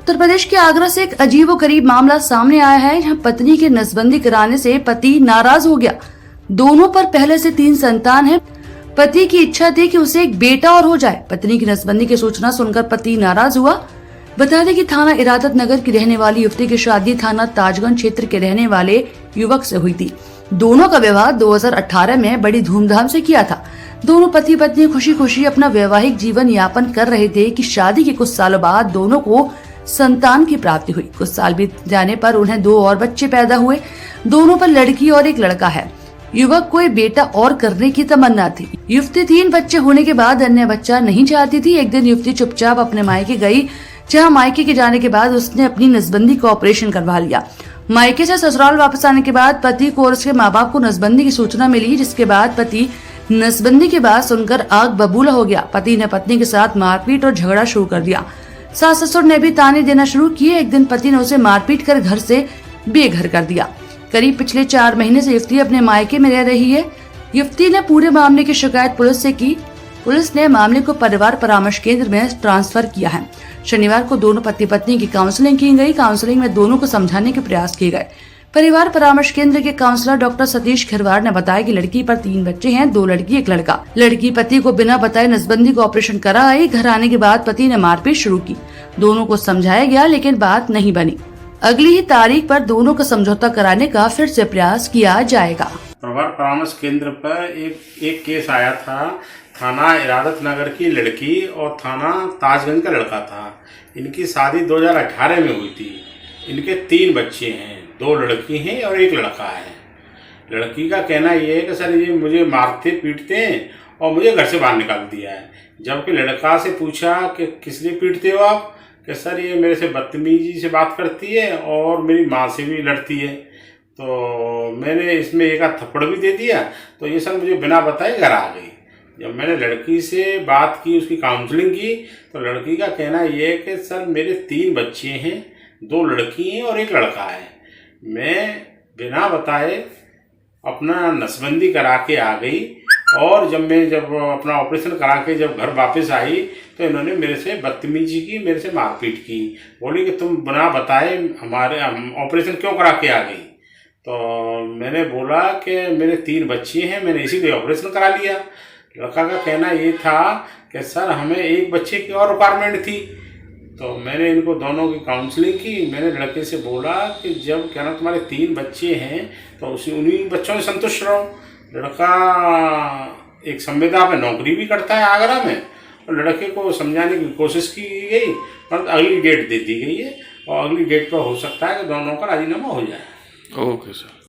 उत्तर प्रदेश के आगरा से एक अजीबोगरीब मामला सामने आया है, जहां पत्नी के नसबंदी कराने से पति नाराज हो गया। दोनों पर पहले से 3 संतान हैं। पति की इच्छा थी कि उसे एक बेटा और हो जाए। पत्नी की नसबंदी की सूचना सुनकर पति नाराज हुआ। बता दें कि थाना इरादत नगर की रहने वाली युवती की शादी थाना ताजगंज क्षेत्र के रहने वाले युवक से हुई थी। दोनों का विवाह 2018 में बड़ी धूमधाम से किया था। दोनों पति पत्नी खुशी खुशी अपना वैवाहिक जीवन यापन कर रहे थे कि शादी के कुछ सालों बाद दोनों को संतान की प्राप्ति हुई। कुछ साल बीत जाने पर उन्हें 2 और बच्चे पैदा हुए। दोनों पर लड़की और एक लड़का है। युवक को एक बेटा और करने की तमन्ना थी। युवती 3 बच्चे होने के बाद अन्य बच्चा नहीं चाहती थी। एक दिन युवती चुपचाप अपने मायके गई, जहां मायके के जाने के बाद उसने अपनी नसबंदी का ऑपरेशन करवा लिया। मायके से ससुराल वापस आने के बाद पति को और उसके माँ बाप को नसबंदी की सूचना मिली, जिसके बाद पति नसबंदी की बात सुनकर आग बबूला हो गया। पति ने पत्नी के साथ मारपीट और झगड़ा शुरू कर दिया। सास ससुर ने भी ताने देना शुरू किए। एक दिन पति ने उसे मारपीट कर घर से बेघर कर दिया। करीब पिछले 4 महीने से युवती अपने मायके में रह रही है। युवती ने पूरे मामले की शिकायत पुलिस से की। पुलिस ने मामले को परिवार परामर्श केंद्र में ट्रांसफर किया है। शनिवार को दोनों पति पत्नी की काउंसलिंग की गई। काउंसलिंग में दोनों को समझाने के प्रयास किए गए। परिवार परामर्श केंद्र के काउंसलर डॉक्टर सतीश खिरवार ने बताया कि लड़की पर 3 बच्चे हैं, 2 लड़की 1 लड़का। लड़की पति को बिना बताए नसबंदी का ऑपरेशन करा आई। घर आने के बाद पति ने मारपीट शुरू की। दोनों को समझाया गया, लेकिन बात नहीं बनी। अगली ही तारीख पर दोनों का समझौता कराने का फिर से प्रयास किया जाएगा। परिवार परामर्श केंद्र पर एक केस आया था। थाना इरादत नगर की लड़की और थाना ताजगंज का लड़का था। इनकी शादी 2018 में हुई थी। इनके 3 बच्चे हैं, 2 लड़की हैं और 1 लड़का है। लड़की का कहना ये है कि सर ये मुझे मारते पीटते हैं और मुझे घर से बाहर निकाल दिया है। जबकि लड़का से पूछा कि किस लिए पीटते हो आप, कि सर ये मेरे से बदतमीजी से बात करती है और मेरी माँ से भी लड़ती है। तो मैंने इसमें एक आध थप्पड़ भी दे दिया, तो ये सर मुझे बिना बताए घर आ गई। जब मैंने लड़की से बात की, उसकी काउंसलिंग की, तो लड़की का कहना ये है कि सर मेरे 3 बच्चे हैं, 2 लड़की हैं और 1 लड़का है। मैं बिना बताए अपना नसबंदी करा के आ गई और जब अपना ऑपरेशन करा के जब घर वापस आई तो इन्होंने मेरे से बदतमीजी की, मेरे से मारपीट की। बोली कि तुम बिना बताए हमारे ऑपरेशन क्यों करा के आ गई। तो मैंने बोला कि मेरे 3 बच्चे हैं, मैंने इसीलिए ऑपरेशन करा लिया। लड़का का कहना ये था कि सर हमें 1 बच्चे की और रिक्वायरमेंट थी। तो मैंने इनको दोनों की काउंसलिंग की। मैंने लड़के से बोला कि जब क्या ना तुम्हारे 3 बच्चे हैं तो उन्हीं बच्चों में संतुष्ट रहो। लड़का एक संविदा में नौकरी भी करता है आगरा में, और लड़के को समझाने की कोशिश की गई, पर अगली डेट दे दी गई है और अगली डेट पर हो सकता है कि दोनों का राजीनामा हो जाए। Okay sir.